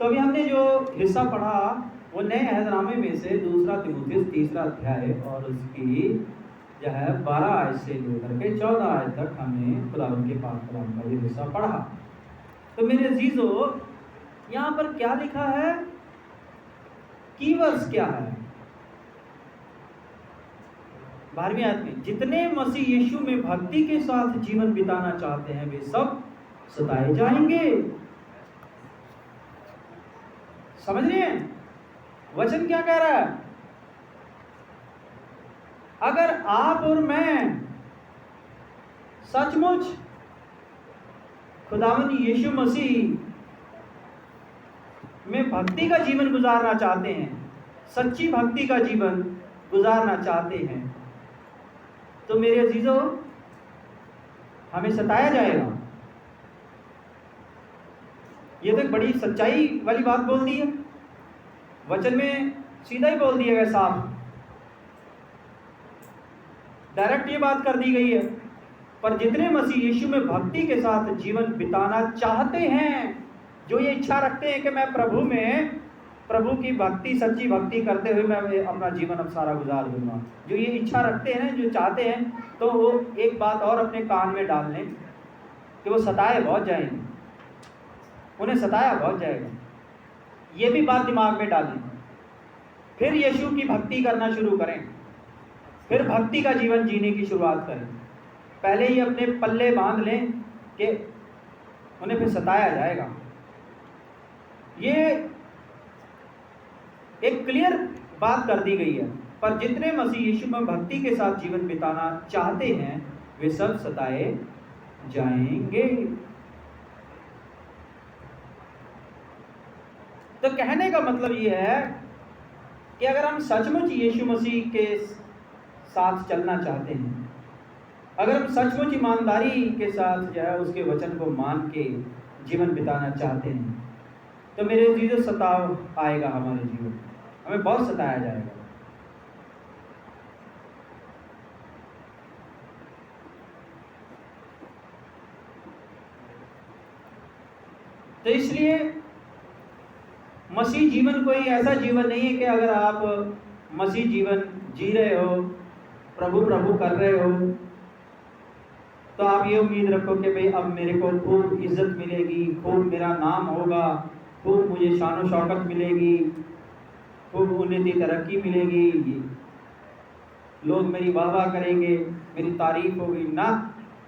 तो अभी हमने जो हिस्सा पढ़ा वो नए अहदनामे में से 2 तीमुथियुस 3 अध्याय और उसकी जो है 12 आयत से लेकर के 14 आयत तक हमने खुदावंद के पाक कलाम का ये हिस्सा पढ़ा। तो मेरे अजीजों, यहाँ पर क्या लिखा है, कीवर्ड्स क्या है? 12वीं आयत में, जितने मसीह यीशु में भक्ति के साथ जीवन बिताना चाहते हैं वे सब सताए जाएंगे। समझ रहे हैं वचन क्या कह रहा है? अगर आप और मैं सचमुच खुदावंद यीशु मसीह में भक्ति का जीवन गुजारना चाहते हैं, सच्ची भक्ति का जीवन गुजारना चाहते हैं, तो मेरे अजीजों हमें सताया जाएगा। ये तो एक बड़ी सच्चाई वाली बात बोल दी है, वचन में सीधा ही बोल दिया गया, साफ डायरेक्ट ये बात कर दी गई है। पर जितने मसीह यीशु में भक्ति के साथ जीवन बिताना चाहते हैं, जो ये इच्छा रखते हैं कि मैं प्रभु की भक्ति, सच्ची भक्ति करते हुए मैं अपना जीवन अब सारा गुजार दूंगा, जो ये इच्छा रखते हैं, जो चाहते हैं, तो वो एक बात और अपने कान में डाल लें कि वो सताए बहुत जाएंगे, उन्हें सताया बहुत जाएगा। ये भी बात दिमाग में डालें, फिर यीशु की भक्ति करना शुरू करें, फिर भक्ति का जीवन जीने की शुरुआत करें। पहले ही अपने पल्ले बांध लें कि उन्हें फिर सताया जाएगा। ये एक क्लियर बात कर दी गई है। पर जितने मसीह यीशु में भक्ति के साथ जीवन बिताना चाहते हैं वे सब सताए जाएंगे। तो कहने का मतलब ये है कि अगर हम सचमुच यीशु मसीह के साथ चलना चाहते हैं, अगर हम सचमुच ईमानदारी के साथ जो है उसके वचन को मान के जीवन बिताना चाहते हैं, तो मेरे जीवन सताव आएगा, हमारे जीवन हमें बहुत सताया जाएगा। तो इसलिए मसीह जीवन कोई ऐसा जीवन नहीं है कि अगर आप मसीह जीवन जी रहे हो, प्रभु कर रहे हो, तो आप ये उम्मीद रखो कि भाई अब मेरे को खूब इज्जत मिलेगी, खूब मेरा नाम होगा, खूब मुझे शान शौकत मिलेगी, खूब उन्नति तरक्की मिलेगी, लोग मेरी वाह करेंगे, मेरी तारीफ होगी ना।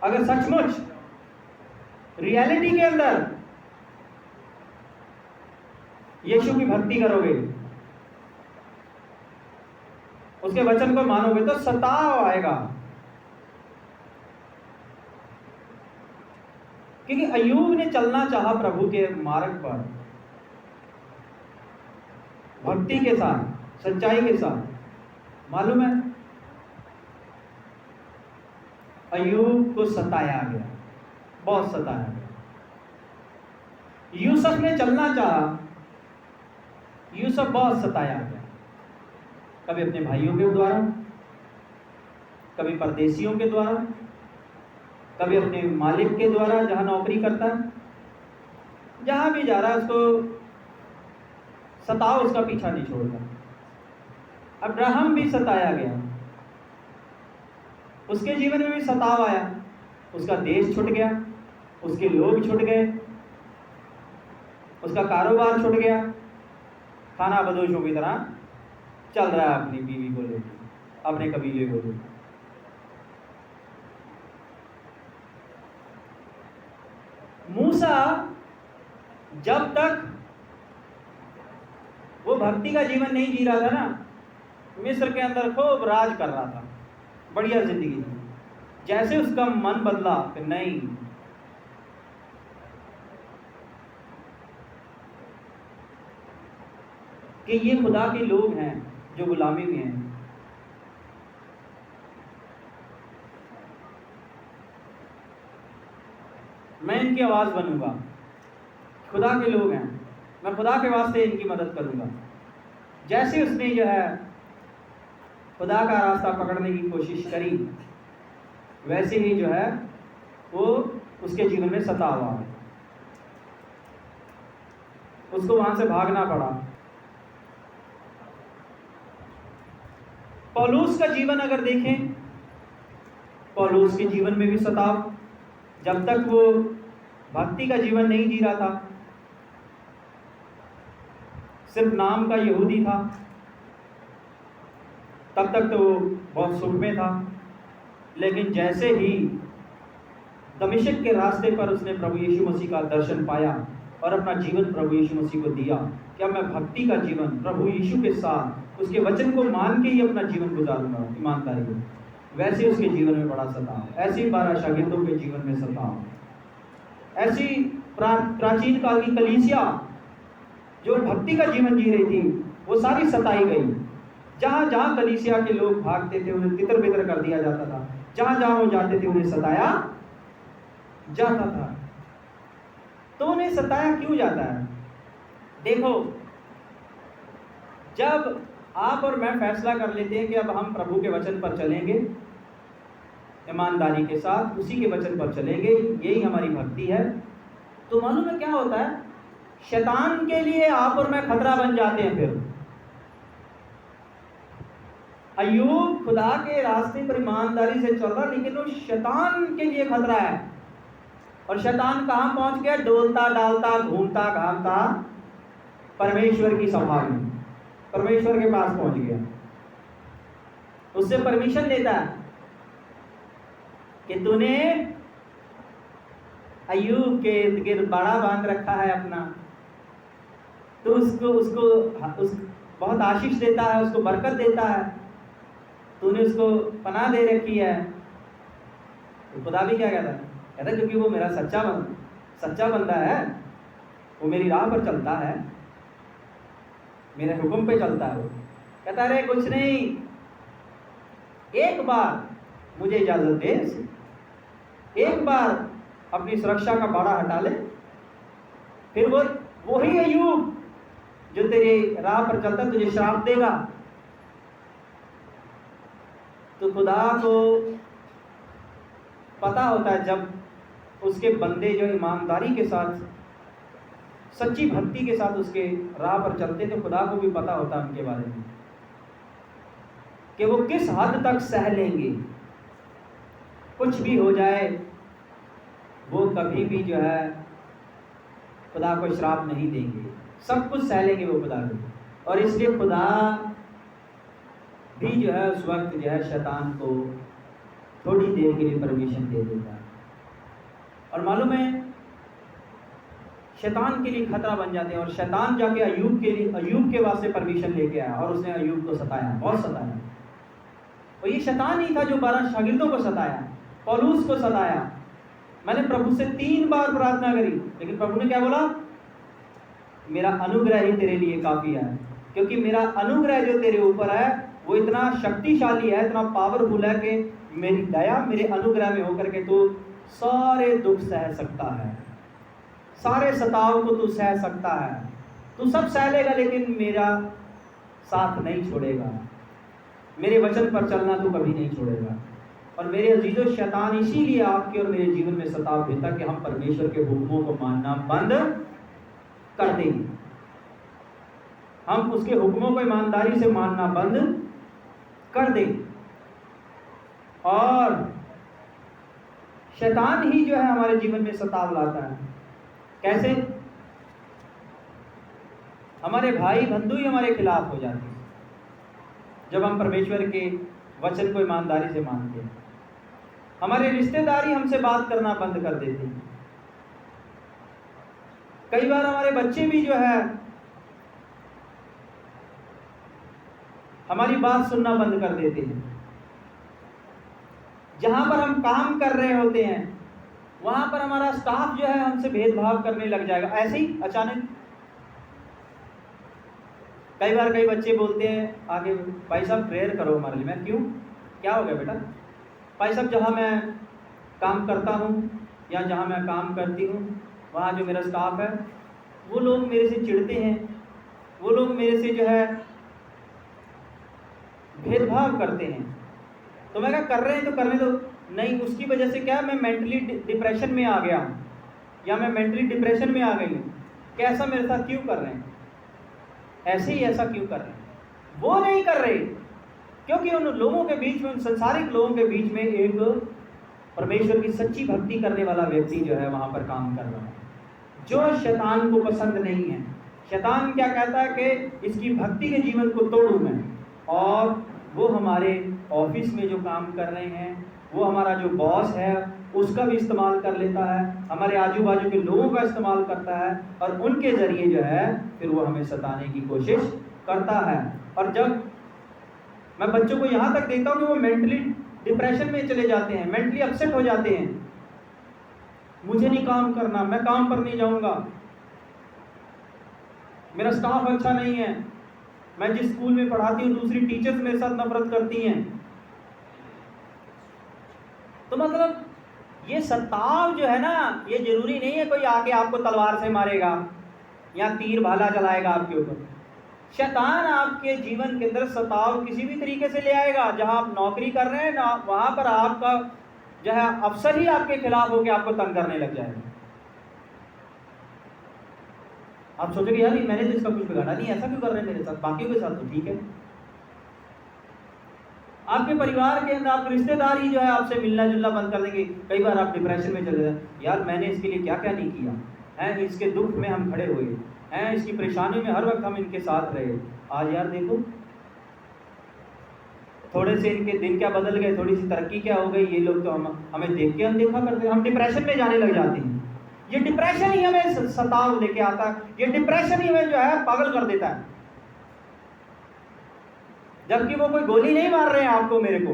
अगर सचमुच रियलिटी के अंदर यीशु की भक्ति करोगे, उसके वचन को मानोगे, तो सताव आएगा। क्योंकि अय्यूब ने चलना चाहा प्रभु के मार्ग पर, भक्ति के साथ, सच्चाई के साथ। मालूम है अय्यूब को सताया गया, बहुत सताया गया। यूसुफ ने चलना चाहा, यूसुफ बहुत सताया गया, कभी अपने भाइयों के द्वारा, कभी परदेशियों के द्वारा, कभी अपने मालिक के द्वारा, जहां नौकरी करता है, जहां भी जा रहा है उसको सताव उसका पीछा नहीं छोड़ता। अब्राहम भी सताया गया, उसके जीवन में भी सताव आया, उसका देश छूट गया, उसके लोग छूट गए, उसका कारोबार छूट गया, खाना बदोशों की तरह चल रहा है अपनी बीवी को लेकर, अपने कबीले को लेकर। मूसा जब तक वो भक्ति का जीवन नहीं जी रहा था ना, मिस्र के अंदर खूब राज कर रहा था, बढ़िया जिंदगी थी। जैसे उसका मन बदला कि नहीं, कि ये खुदा के लोग हैं जो गुलामी में हैं, मैं इनकी आवाज़ बनूंगा, खुदा के लोग हैं, मैं खुदा के वास्ते इनकी मदद करूंगा। जैसे उसने जो है खुदा का रास्ता पकड़ने की कोशिश करी, वैसे ही जो है वो उसके जीवन में सताव आ गया। उसको वहां से भागना पड़ा। पौलुस का जीवन अगर देखें, पौलुस के जीवन में भी सताव, जब तक वो भक्ति का जीवन नहीं जी रहा था, सिर्फ नाम का यहूदी था, तब तक तो वो बहुत सुख में था। लेकिन जैसे ही दमिश्क के रास्ते पर उसने प्रभु यीशु मसीह का दर्शन पाया और अपना जीवन प्रभु यीशु मसीह को दिया, क्या मैं भक्ति का जीवन प्रभु यीशु के साथ उसके वचन को मान के ही अपना जीवन गुजारूंगा ईमानदारी को, वैसे उसके जीवन में बड़ा सताव, ऐसी 12 शागिर्दों के जीवन में सताव, ऐसी प्राचीन काल की कलीसिया जो भक्ति का जीवन जी रही थी, वो सारी सताई गई। जहां जहां कलीसिया के लोग भागते थे उन्हें तितर बितर कर दिया जाता था, जहां जहां वो जाते थे उन्हें सताया जाता था। तो उन्हें सताया क्यों जाता है? देखो, जब आप और मैं फैसला कर लेते हैं कि अब हम प्रभु के वचन पर चलेंगे, ईमानदारी के साथ उसी के वचन पर चलेंगे, यही हमारी भक्ति है, तो मालूम है क्या होता है? शैतान के लिए आप और मैं खतरा बन जाते हैं। फिर अय्यूब खुदा के रास्ते पर ईमानदारी से चल रहा, लेकिन वो शैतान के लिए खतरा है। और शैतान कहां पहुंच गया? डोलता डालता घूमता घामता परमेश्वर की सभा में, परमेश्वर के पास पहुंच गया। उससे परमिशन लेता है कि तूने अय्यूब के इर्द गिर्द बाड़ा बांध रखा है अपना, तो उसको बहुत आशीष देता है, उसको बरकत देता है, तूने उसको पनाह दे रखी है। तो खुदा भी क्या कहता है? कहता है क्योंकि वो मेरा सच्चा बंदा है, वो मेरी राह पर चलता है, मेरे हुक्म पे चलता है। वो कहता है कुछ नहीं, एक बार मुझे इजाजत दे, एक बार अपनी सुरक्षा का बाड़ा हटा ले, फिर वही अय्यूब जो तेरी राह पर चलता तुझे श्राप देगा। तो खुदा को पता होता है, जब उसके बंदे जो ईमानदारी के साथ सच्ची भक्ति के साथ उसके राह पर चलते, तो खुदा को भी पता होता है उनके बारे में कि वो किस हद तक सह लेंगे। कुछ भी हो जाए, वो कभी भी जो है खुदा को श्राप नहीं देंगे, सब कुछ सह लेंगे वो खुदा को। और इसलिए खुदा भी जो है उस वक्त जो है शैतान को थोड़ी देर के लिए परमिशन दे देता है। और मालूम है, शैतान के लिए खतरा बन जाते हैं। और शैतान जाके अय्यूब के वास्ते परमिशन लेके आया और उसने अय्यूब को सताया, बहुत सताया। और ये शैतान ही था जो 12 शागिर्दों को सताया, पौलुस को सताया। मैंने प्रभु से 3 बार प्रार्थना करी, लेकिन प्रभु ने क्या बोला? मेरा अनुग्रह ही तेरे लिए काफी है, क्योंकि मेरा अनुग्रह जो तेरे ऊपर है वो इतना शक्तिशाली है, इतना पावरफुल है कि मेरी दया मेरे अनुग्रह में होकर के तू सारे दुख सह सकता है, सारे सताव को तू सह सकता है, तू सब सह लेगा, लेकिन मेरा साथ नहीं छोड़ेगा, मेरे वचन पर चलना तू कभी नहीं छोड़ेगा। और मेरे अजीजों, शैतान इसीलिए आपके और मेरे जीवन में सताव देता कि हम परमेश्वर के हुक्मों को मानना बंद कर देंगे, हम उसके हुक्मों को ईमानदारी से मानना बंद कर देंगे। और शैतान ही जो है हमारे जीवन में सताव लाता है। कैसे? हमारे भाई बंधु ही हमारे खिलाफ हो जाते हैं जब हम परमेश्वर के वचन को ईमानदारी से मानते हैं। हमारे रिश्तेदारी हमसे बात करना बंद कर देते हैं। कई बार हमारे बच्चे भी जो है हमारी बात सुनना बंद कर देते हैं। जहां पर हम काम कर रहे होते हैं वहां पर हमारा स्टाफ जो है हमसे भेदभाव करने लग जाएगा, ऐसे ही अचानक। कई बार कई बच्चे बोलते हैं आगे, भाई साहब प्रेयर करो हमारे लिए। मैं क्यों, क्या हो गया बेटा? भाई साहब, जहाँ मैं काम करता हूँ या जहाँ मैं काम करती हूँ वहाँ जो मेरा स्टाफ है वो लोग मेरे से चिढ़ते हैं, वो लोग मेरे से जो है भेदभाव करते हैं। तो मैं क्या कर रहे हैं तो करने दो। नहीं, उसकी वजह से क्या मैं मेंटली डिप्रेशन में आ गया हूँ या मैं मेंटली डिप्रेशन में आ गई हूँ। कि ऐसा मेरे साथ क्यों कर रहे हैं, ऐसे ही ऐसा क्यों कर रहे हैं। वो नहीं कर रहे, क्योंकि उन लोगों के बीच में, उन संसारिक लोगों के बीच में एक परमेश्वर की सच्ची भक्ति करने वाला व्यक्ति जो है वहां पर काम कर रहा है, जो शैतान को पसंद नहीं है। शैतान क्या कहता है कि इसकी भक्ति के जीवन को तोड़ूं मैं, और वो हमारे ऑफिस में जो काम कर रहे हैं, वो हमारा जो बॉस है उसका भी इस्तेमाल कर लेता है, हमारे आजू बाजू के लोगों का इस्तेमाल करता है, और उनके जरिए जो है फिर वो हमें सताने की कोशिश करता है। और जब मैं बच्चों को यहाँ तक देखता हूँ कि वो मेंटली डिप्रेशन में चले जाते हैं, मेंटली अपसेट हो जाते हैं, मुझे नहीं काम करना, मैं काम पर नहीं जाऊँगा, मेरा स्टाफ अच्छा नहीं है, मैं जिस स्कूल में पढ़ाती हूँ दूसरी टीचर्स मेरे साथ नफरत करती हैं। तो मतलब ये सताव जो है ना, ये जरूरी नहीं है कोई आके आपको तलवार से मारेगा या तीर भाला चलाएगा आपके ऊपर। शैतान आपके जीवन के अंदर सताव किसी भी तरीके से ले आएगा। जहां आप नौकरी कर रहे हैं ना, वहां पर आपका जो है अफसर ही आपके खिलाफ होकर आपको तंग करने लग जाएगा। आप सोचोगे यार मैंने तो इसका कुछ बिगाड़ा नहीं, ऐसा क्यों कर रहे हैं मेरे साथ, बाकियों के साथ तो ठीक है। आपके परिवार के अंदर आपके रिश्तेदार ही जो है आपसे मिलना जुलना बंद कर देंगे। कई बार आप डिप्रेशन में चले जाए, यार मैंने इसके लिए क्या क्या नहीं किया है, इसके दुख में हम खड़े हुए हैं, इसकी परेशानी में हर वक्त हम इनके साथ रहे। आज यार देखो थोड़े से इनके दिन क्या बदल गए, थोड़ी सी तरक्की क्या हो गई, ये लोग तो हमें देख के अनदेखा करते हैं, हम डिप्रेशन में जाने लग जाते हैं। ये डिप्रेशन ही हमें सताव लेके आता है, ये डिप्रेशन ही हमें जो है पागल कर देता है। जबकि वो कोई गोली नहीं मार रहे हैं आपको मेरे को,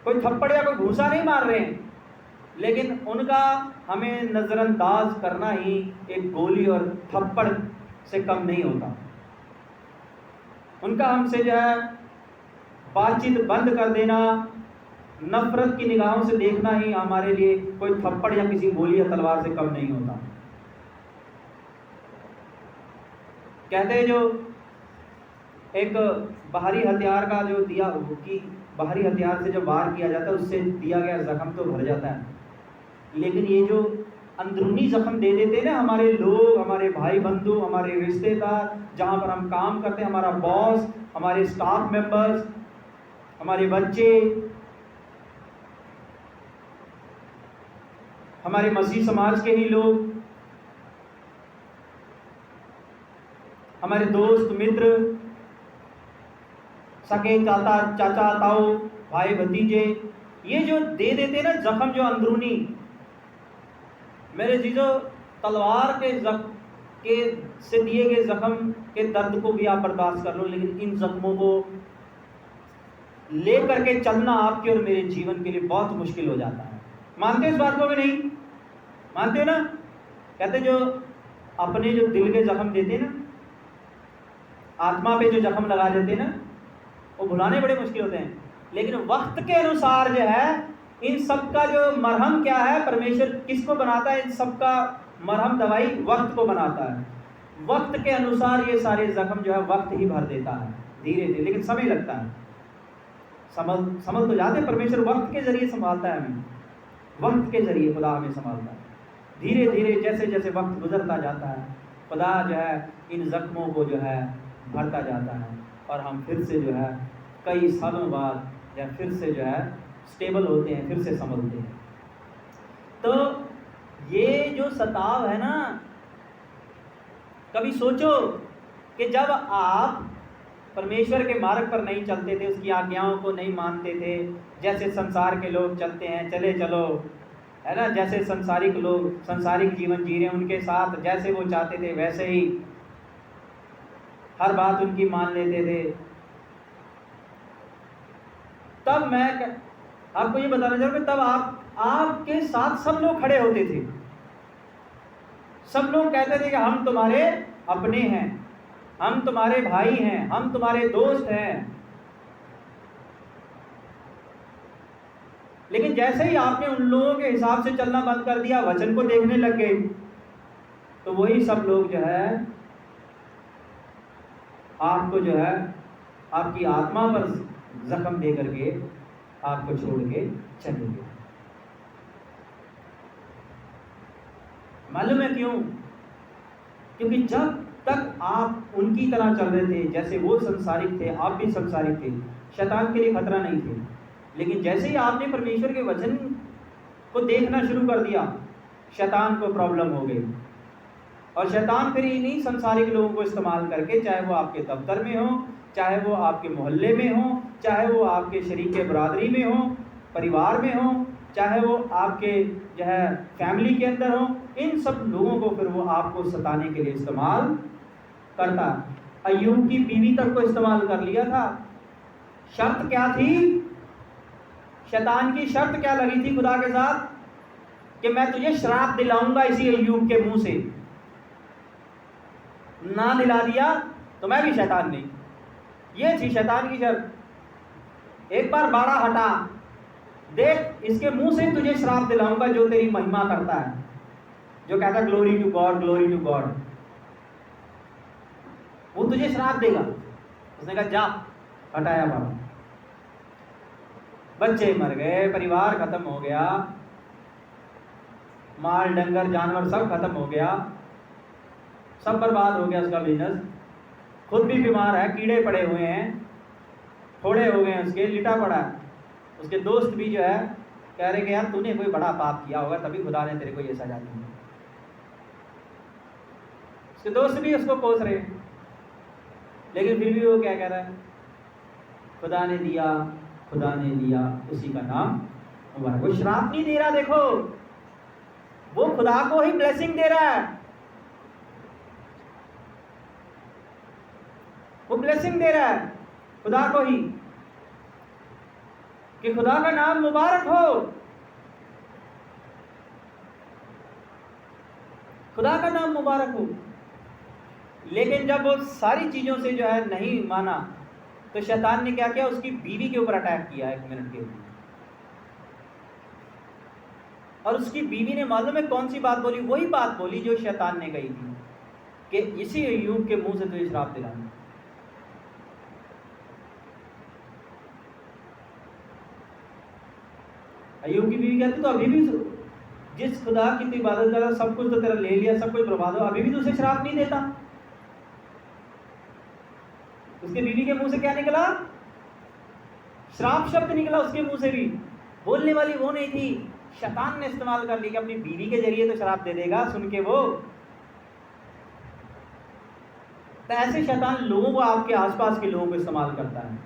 कोई थप्पड़ या कोई घूसा नहीं मार रहे हैं, लेकिन उनका हमें नजरअंदाज करना ही एक गोली और थप्पड़ से कम नहीं होता। उनका हमसे जो है बातचीत बंद कर देना, नफरत की निगाहों से देखना ही हमारे लिए कोई थप्पड़ या किसी गोली या तलवार से कम नहीं होता। कहते हैं जो एक बाहरी हथियार का जो दिया कि बाहरी हथियार से जब वार किया जाता है उससे दिया गया जख्म तो भर जाता है, लेकिन ये जो अंदरूनी जख्म दे देते हैं ना हमारे लोग, हमारे भाई बंधु, हमारे रिश्तेदार, जहाँ पर हम काम करते हैं, हमारा बॉस, हमारे स्टाफ मेंबर्स, हमारे बच्चे, हमारे मसीह समाज के ही लोग, हमारे दोस्त मित्र, सगे चाचा ताऊ, भाई भतीजे, ये जो दे देते हैं ना जख्म जो अंदरूनी, मेरे जीजो तलवार के से दिए गए जख्म के दर्द को भी आप बर्दाश्त कर लो, लेकिन इन जख्मों को लेकर के चलना आपके और मेरे जीवन के लिए बहुत मुश्किल हो जाता है। मानते हो इस बात को भी नहीं मानते हो ना? कहते जो अपने जो दिल के जख्म देते ना, आत्मा पे जो जख्म लगा देते ना, वो भुलाने बड़े मुश्किल होते हैं, लेकिन वक्त के अनुसार जो है इन सब का जो मरहम क्या है, परमेश्वर किसको बनाता है, इन सब का मरहम दवाई वक्त को बनाता है। वक्त के अनुसार ये सारे जख्म जो है वक्त ही भर देता है धीरे धीरे, लेकिन समय लगता है। समझ तो जाते, परमेश्वर वक्त के जरिए संभालता है हमें, वक्त के जरिए खुदा हमें संभालता है। धीरे धीरे जैसे जैसे वक्त गुजरता जाता है, खुदा जो है इन जख्मों को जो है भरता जाता है, और हम फिर से जो है कई सालों बाद या फिर से जो है स्टेबल होते हैं, फिर से संभलते हैं। तो ये जो सताव है ना, कभी सोचो कि जब आप परमेश्वर के मार्ग पर नहीं चलते थे, उसकी आज्ञाओं को नहीं मानते थे, जैसे संसार के लोग चलते हैं, चले चलो, है ना, जैसे संसारिक लोग संसारिक जीवन जी रहे हैं, उनके साथ जैसे वो चाहते थे वैसे ही हर बात उनकी मान लेते थे, तब मैं आपको ये बताना चाहूँगा, तब आपके साथ सब लोग खड़े होते थे, सब लोग कहते थे कि हम तुम्हारे अपने हैं, हम तुम्हारे भाई हैं, हम तुम्हारे दोस्त हैं। लेकिन जैसे ही आपने उन लोगों के हिसाब से चलना बंद कर दिया, वचन को देखने लग गए, तो वही सब लोग जो है आपको जो है आपकी आत्मा पर जख्म दे करके आपको छोड़ के चले गए। मालूम है क्यों? क्योंकि जब तक आप उनकी तरह चल रहे थे, जैसे वो संसारिक थे आप भी संसारिक थे, शैतान के लिए खतरा नहीं थे। लेकिन जैसे ही आपने परमेश्वर के वचन को देखना शुरू कर दिया, शैतान को प्रॉब्लम हो गई। और शैतान फिर इन्हीं संसारिक लोगों को इस्तेमाल करके, चाहे वो आपके दफ्तर में हो, चाहे वो आपके मोहल्ले में हो, चाहे वो आपके शरीके बरादरी में हो, परिवार में हो, चाहे वो आपके जो है फैमिली के अंदर हो, इन सब लोगों को फिर वो आपको सताने के लिए इस्तेमाल करता। अय्यूब की बीवी तक को इस्तेमाल कर लिया था। शर्त क्या थी? शैतान की शर्त क्या लगी थी खुदा के साथ? कि मैं तुझे श्राप दिलाऊंगा इसी अय्यूब के मुंह से। ना दिला दिया तो मैं भी शैतान नहीं। ये थी शैतान की शर्त। एक बार बाड़ा हटा, देख इसके मुंह से तुझे श्राप दिलाऊंगा जो तेरी महिमा करता है, जो कहता है glory to God, glory to God, वो तुझे श्राप देगा। उसने कहा जा, हटाया बाड़ा। बच्चे मर गए, परिवार खत्म हो गया, माल डंगर जानवर सब खत्म हो गया, सब बर्बाद हो गया उसका बिजनेस। खुद भी बीमार है, कीड़े पड़े हुए हैं, फोड़े हो गए हैं उसके, लिटा पड़ा है। उसके दोस्त भी जो है कह रहे कि यार तूने कोई बड़ा पाप किया होगा तभी खुदा ने तेरे को ये सजा दी। उसके दोस्त भी उसको कोस रहे हैं, लेकिन फिर भी वो क्या कह रहा है? खुदा ने दिया, खुदा ने दिया, उसी का नाम मुबारक। वो श्राप नहीं दे रहा, देखो वो खुदा को ही ब्लेसिंग दे रहा है, वो ब्लेसिंग दे रहा है खुदा को ही, कि खुदा का नाम मुबारक हो, खुदा का नाम मुबारक हो। लेकिन जब वो सारी चीजों से जो है नहीं माना, तो शैतान ने क्या किया? उसकी बीवी के ऊपर अटैक किया 1 मिनट के लिए। और उसकी बीवी ने मालूम है कौन सी बात बोली? वही बात बोली जो शैतान ने कही थी कि इसी अय्यूब के मुंह से तुझे श्राप दिलाना। अय्यूब की बीवी कहती तो अभी भी जिस खुदा की तू इबादत कर रहा, सब कुछ तो तेरा ले लिया, सब कुछ बर्बाद हो, अभी भी तुझे श्राप नहीं देता। उसके बीवी के मुंह से क्या निकला? श्राप शब्द निकला उसके मुंह से भी। बोलने वाली वो नहीं थी, शैतान ने इस्तेमाल कर ली कि अपनी बीवी के जरिए तो श्राप दे देगा। सुन के वो तो ऐसे शैतान लोगों को, आपके आसपास के लोगों को इस्तेमाल करता है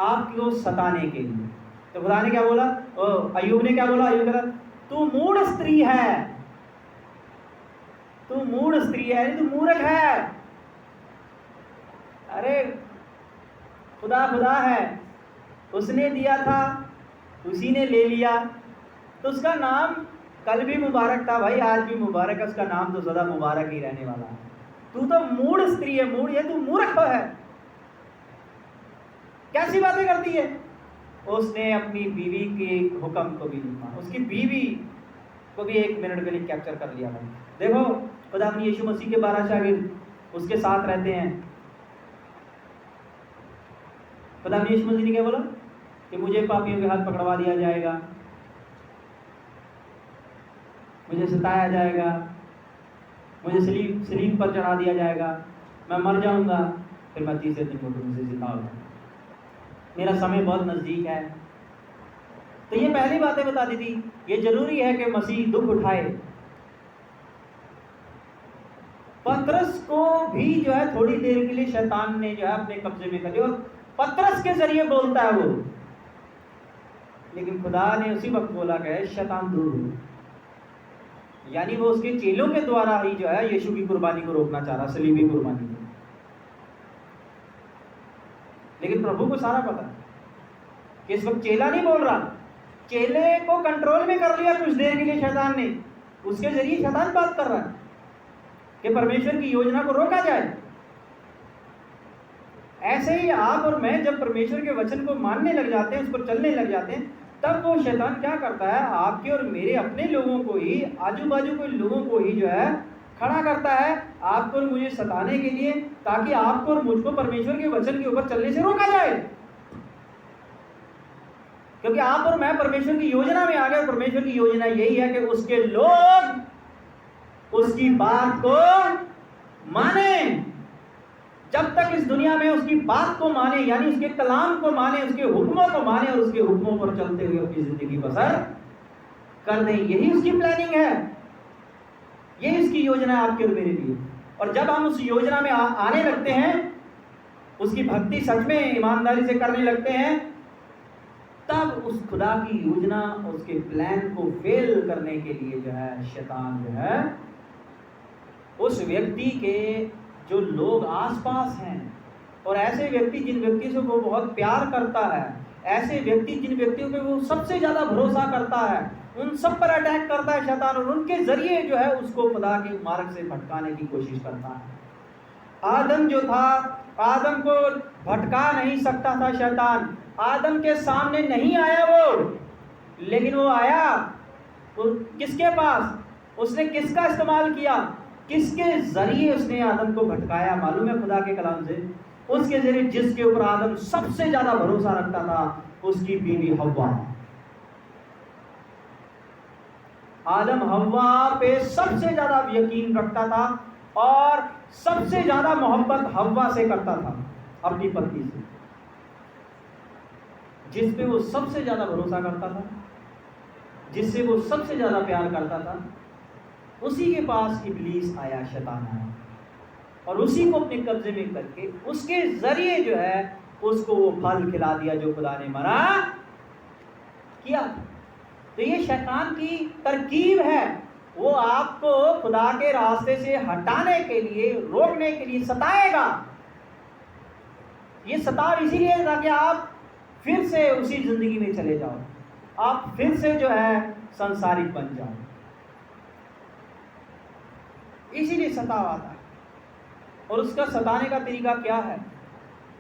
आपको सताने के लिए। तो खुदा ने क्या बोला? अय्यूब ने क्या बोला? अय्यूब कहता तू मूढ़ स्त्री है, तू मूढ़ स्त्री है, तू मूर्ख है। अरे खुदा खुदा है, उसने दिया था, उसी ने ले लिया, तो उसका नाम कल भी मुबारक था भाई, आज भी मुबारक है, उसका नाम तो सदा मुबारक ही रहने वाला है। तू तो मूढ़ स्त्री है, मूढ़ है, तू मूर्ख है। कैसी बातें करती है? उसने अपनी बीवी के हुक्म को भी नहीं माना, उसकी बीवी को भी 1 मिनट के लिए कैप्चर कर लिया भाई। देखो खुदा अपनी यीशु मसीह के 12 शागिर्द उसके साथ रहते हैं। खुदा अपनी यीशु मसीह ने क्या बोला? कि मुझे पापियों के हाथ पकड़वा दिया जाएगा, मुझे सताया जाएगा, मुझे सलीब पर चढ़ा दिया जाएगा, मैं मर जाऊंगा, फिर मैं तीसरे दिन घुटनों से जिंदा होगा, मेरा समय बहुत नज़दीक है। तो ये पहली बातें बता दी थी। ये जरूरी है कि मसीह दुख उठाए। पतरस को भी जो है थोड़ी देर के लिए शैतान ने जो है अपने कब्जे में कर लिया, और पतरस के जरिए बोलता है वो, लेकिन खुदा ने उसी वक्त बोला कि शैतान दूर हो। यानी वो उसके चेलों के द्वारा ही जो है यीशु की कुर्बानी को रोकना चाह रहा, सलीबी कुर्बानी को। लेकिन प्रभु को सारा पता कि इस वक्त चेला नहीं बोल रहा, चेले को कंट्रोल में कर लिया कुछ देर के लिए शैतान ने। उसके जरिए शैतान बात कर रहा है कि परमेश्वर की योजना को रोका जाए। ऐसे ही आप और मैं जब परमेश्वर के वचन को मानने लग जाते हैं, उस पर चलने लग जाते हैं, तब वो शैतान क्या करता है? आपके और मेरे अपने लोगों को ही, आजू बाजू के लोगों को ही जो है खड़ा करता है आपको और मुझे सताने के लिए, ताकि आपको और मुझको परमेश्वर के वचन के ऊपर चलने से रोका जाए। क्योंकि आप और मैं परमेश्वर की योजना में आ गए। परमेश्वर की योजना यही है कि उसके लोग उसकी बात को माने। जब तक इस दुनिया में उसकी बात को माने, यानी उसके कलाम को माने, उसके हुक्मों को माने और उसके हुक्मों पर चलते हुए अपनी जिंदगी बसर कर दें, यही उसकी प्लानिंग है, यही उसकी योजना है आपके और मेरे लिए। और जब हम उस योजना में आने लगते हैं, उसकी भक्ति सच में ईमानदारी से करने लगते हैं, तब उस खुदा की योजना, उसके प्लान को फेल करने के लिए जो है शैतान जो है उस व्यक्ति के जो लोग आसपास हैं, और ऐसे व्यक्ति जिन व्यक्ति से वो बहुत प्यार करता है, ऐसे व्यक्ति जिन व्यक्तियों पे वो सबसे ज़्यादा भरोसा करता है, उन सब पर अटैक करता है शैतान, और उनके जरिए जो है उसको खुदा के मार्ग से भटकाने की कोशिश करता है। आदम जो था, आदम को भटका नहीं सकता था शैतान, आदम के सामने नहीं आया वो, लेकिन वो आया तो किसके पास, उसने किसका इस्तेमाल किया, किसके जरिए उसने आदम को भटकाया, मालूम है खुदा के कलाम से, उसके जरिए जिसके ऊपर आदम सबसे ज्यादा भरोसा रखता था, उसकी बीवी हव्वा। आदम हव्वा पे सबसे ज्यादा यकीन रखता था और सबसे ज्यादा मोहब्बत हव्वा से करता था, अपनी पत्नी से, जिस पे वो सबसे ज्यादा भरोसा करता था, जिससे वो सबसे ज्यादा प्यार करता था, उसी के पास इब्लीस आया, शैतान आया, और उसी को अपने कब्जे में करके उसके जरिए जो है उसको वो फल खिला दिया जो खुदा ने मना किया। तो ये शैतान की तरकीब है, वो आपको खुदा के रास्ते से हटाने के लिए, रोकने के लिए सताएगा। ये सताव इसीलिए ताकि आप फिर से उसी जिंदगी में चले जाओ, आप फिर से जो है संसारिक बन जाओ, इसीलिए सताव आता है। और उसका सताने का तरीका क्या है,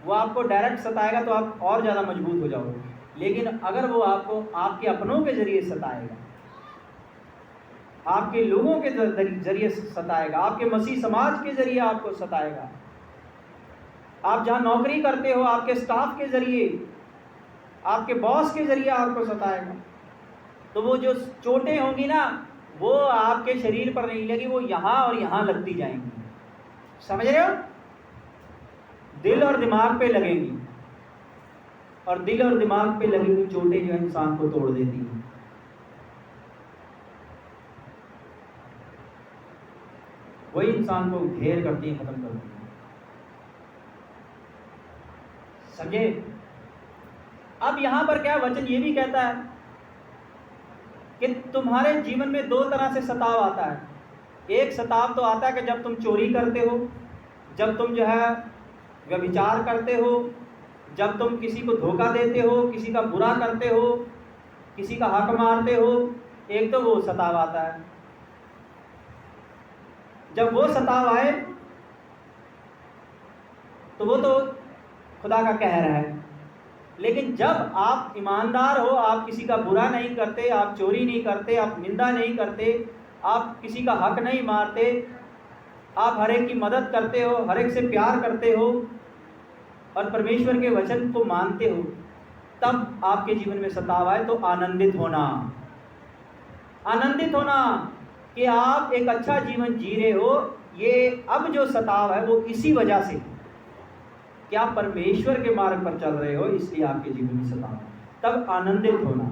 वो आपको डायरेक्ट सताएगा तो आप और ज़्यादा मजबूत हो जाओगे, लेकिन अगर वो आपको आपके अपनों के जरिए सताएगा, आपके लोगों के जरिए सताएगा, आपके मसीह समाज के जरिए आपको सताएगा, आप जहाँ नौकरी करते हो आपके स्टाफ के जरिए, आपके बॉस के जरिए आपको सताएगा, तो वो जो चोटें होंगी ना, वो आपके शरीर पर नहीं लगी, वो यहाँ और यहाँ लगती जाएंगी, समझ रहे हो, दिल और दिमाग पे लगेंगी, और दिल और दिमाग पे लगी हुई चोटें जो इंसान को तोड़ देती हैं। वही इंसान को घेर करती है, खत्म करती है, समझे। अब यहां पर क्या वचन ये भी कहता है कि तुम्हारे जीवन में दो तरह से सताव आता है। एक सताव तो आता है कि जब तुम चोरी करते हो, जब तुम जो है व्यभिचार करते हो, जब तुम किसी को धोखा देते हो, किसी का बुरा करते हो, किसी का हक मारते हो, एक तो वो सताव आता है। जब वो सताव आए तो वो तो खुदा का कहर है, लेकिन जब आप ईमानदार हो, आप किसी का बुरा नहीं करते, आप चोरी नहीं करते, आप निंदा नहीं करते, आप किसी का हक नहीं मारते, आप हर एक की मदद करते हो, हर एक से प्यार करते हो और परमेश्वर के वचन को मानते हो, तब आपके जीवन में सताव आए तो आनंदित होना, आनंदित होना कि आप एक अच्छा जीवन जी रहे हो। ये अब जो सताव है वो इसी वजह से कि आप परमेश्वर के मार्ग पर चल रहे हो, इसलिए आपके जीवन में सताव, तब आनंदित होना।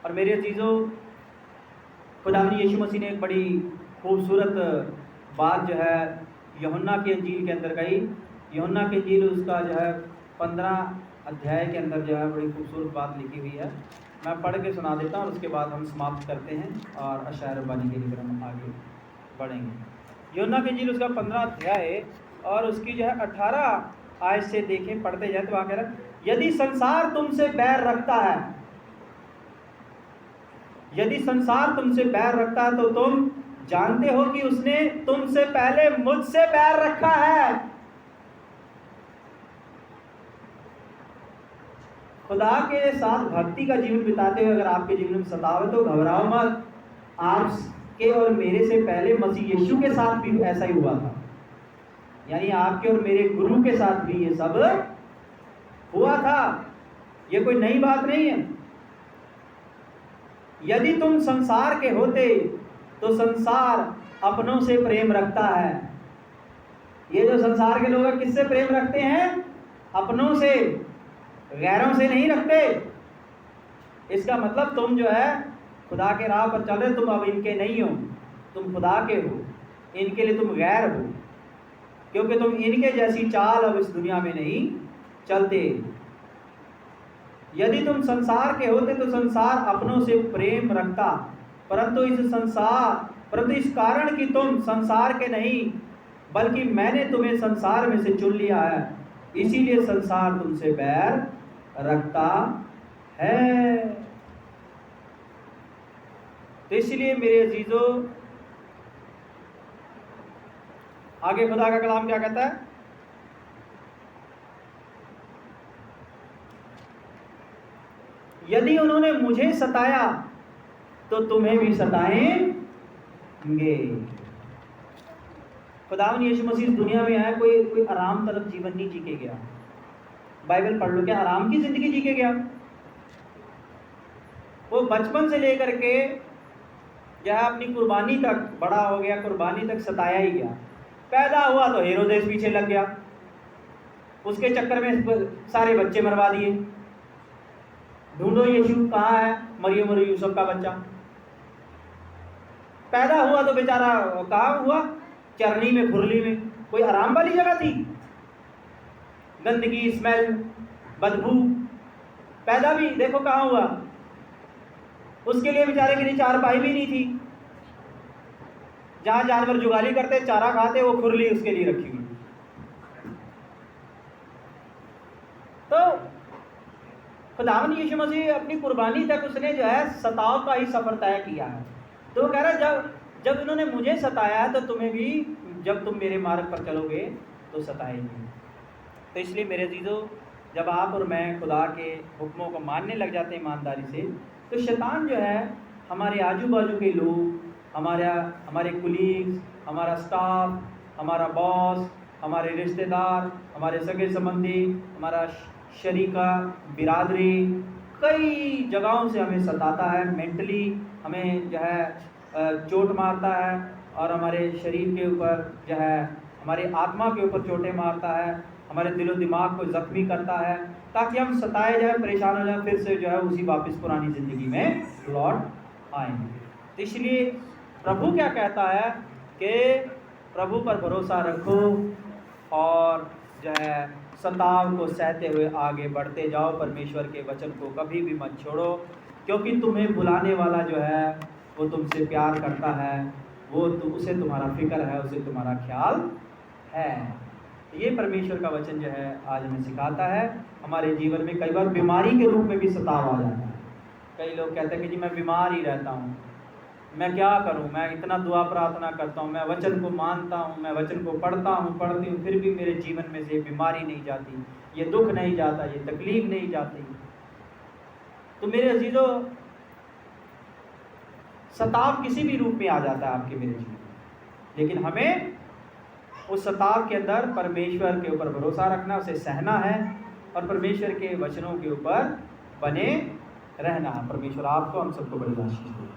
और मेरे अजीजों, खुदावंद यीशु मसीह ने एक बड़ी खूबसूरत बात जो है यूहन्ना के इंजील के अंदर कही। यूहन्ना के इंजील उसका जो है 15 अध्याय के अंदर जो है बड़ी खूबसूरत बात लिखी हुई है। मैं पढ़ के सुना देता हूँ और उसके बाद हम समाप्त करते हैं और अशायर रब्बानी के लिए हम आगे बढ़ेंगे। यूहन्ना के इंजील उसका 15 अध्याय और उसकी जो है 18 आयत से देखें, पढ़ते जाए तो वहाँ कह रहा, यदि संसार तुमसे बैर रखता है, यदि संसार तुमसे बैर रखता है तो तुम जानते हो कि उसने तुमसे पहले मुझसे बैर रखा है। खुदा के साथ भक्ति का जीवन बिताते हुए अगर आपके जीवन में सताव है तो घबराओ मत। आपके और मेरे से पहले मसीह यीशु के साथ भी ऐसा ही हुआ था, यानी आपके और मेरे गुरु के साथ भी ये सब हुआ था, ये कोई नई बात नहीं है। यदि तुम संसार के होते तो संसार अपनों से प्रेम रखता है। ये जो संसार के लोग हैं किससे प्रेम रखते हैं? अपनों से, गैरों से नहीं रखते। इसका मतलब तुम जो है खुदा के राह पर चल रहे, तुम अब इनके नहीं हो, तुम खुदा के हो, इनके लिए तुम गैर हो, क्योंकि तुम इनके जैसी चाल अब इस दुनिया में नहीं चलते। यदि तुम संसार के होते तो संसार अपनों से प्रेम रखता, परंतु इस कारण कि तुम संसार के नहीं बल्कि मैंने तुम्हें संसार में से चुन लिया है, इसीलिए संसार तुमसे बैर रखता है। तो इसलिए मेरे अजीजों, आगे खुदा का कलाम क्या कहता है? यदि उन्होंने मुझे सताया तो तुम्हें भी सताएंगे। खुदावन यीशु मसीह इस दुनिया में आया, कोई आराम तलब जीवन नहीं जी के गया। बाइबल पढ़ लो, क्या आराम की जिंदगी जी के गया? वो बचपन से लेकर के जहाँ अपनी कुर्बानी तक बड़ा हो गया, कुर्बानी तक सताया ही गया। पैदा हुआ तो हेरोदेस पीछे लग गया, उसके चक्कर में सारे बच्चे मरवा दिए। ढूंढो यीशु कहाँ है? मरियम और यूसुफ का बच्चा। पैदा हुआ तो बेचारा कहाँ हुआ? चरनी में, खुरली में। कोई आराम वाली जगह थी? गंदगी, स्मेल, बदबू। पैदा भी देखो कहाँ हुआ। उसके लिए बेचारे के लिए चारपाई भी नहीं थी। जहां जानवर जुगाली करते, चारा खाते, वो खुरली उसके लिए रखी हुई। तो खुदावन यीशु मसीह अपनी कुर्बानी तक उसने जो है सताव का ही सफर तय किया है। तो वो कह रहा है जब इन्होंने मुझे सताया तो तुम्हें भी, जब तुम मेरे मार्ग पर चलोगे तो सताएंगे। तो इसलिए मेरे अजीजों, जब आप और मैं खुदा के हुक्मों को मानने लग जाते हैं ईमानदारी से, तो शैतान जो है हमारे आजू बाजू के लोग, हमारे कुलीग्स, हमारा स्टाफ, हमारा बॉस, हमारे रिश्तेदार, हमारे सगे संबंधी, हमारा शरीका बिरादरी, कई जगहों से हमें सताता है। मेंटली हमें जो है चोट मारता है, और हमारे शरीर के ऊपर जो है, हमारी आत्मा के ऊपर चोटें मारता है, हमारे दिलो दिमाग को जख्मी करता है, ताकि हम सताए जाए, परेशान हो जाए, फिर से जो है उसी वापस पुरानी ज़िंदगी में लौट आएंगे। तो इसलिए प्रभु क्या कहता है कि प्रभु पर भरोसा रखो और जो है सताव को सहते हुए आगे बढ़ते जाओ। परमेश्वर के वचन को कभी भी मत छोड़ो, क्योंकि तुम्हें बुलाने वाला जो है वो तुमसे प्यार करता है, उसे तुम्हारा फिक्र है, उसे तुम्हारा ख्याल है। ये परमेश्वर का वचन जो है आज हमें सिखाता है। हमारे जीवन में कई बार बीमारी के रूप में भी सताव आ जाता है। कई लोग कहते हैं कि जी मैं बीमार ही रहता हूँ, मैं क्या करूँ, मैं इतना दुआ प्रार्थना करता हूँ, मैं वचन को मानता हूँ, मैं वचन को पढ़ती हूँ, फिर भी मेरे जीवन में से बीमारी नहीं जाती, ये दुख नहीं जाता, ये तकलीफ नहीं जाती। तो मेरे अजीजों, सताव किसी भी रूप में आ जाता है आपके मेरे जीवन में, लेकिन हमें उस सताव के अंदर परमेश्वर के ऊपर भरोसा रखना, उसे सहना है और परमेश्वर के वचनों के ऊपर बने रहना। परमेश्वर आपको हम सबको बड़ी आशीष दे।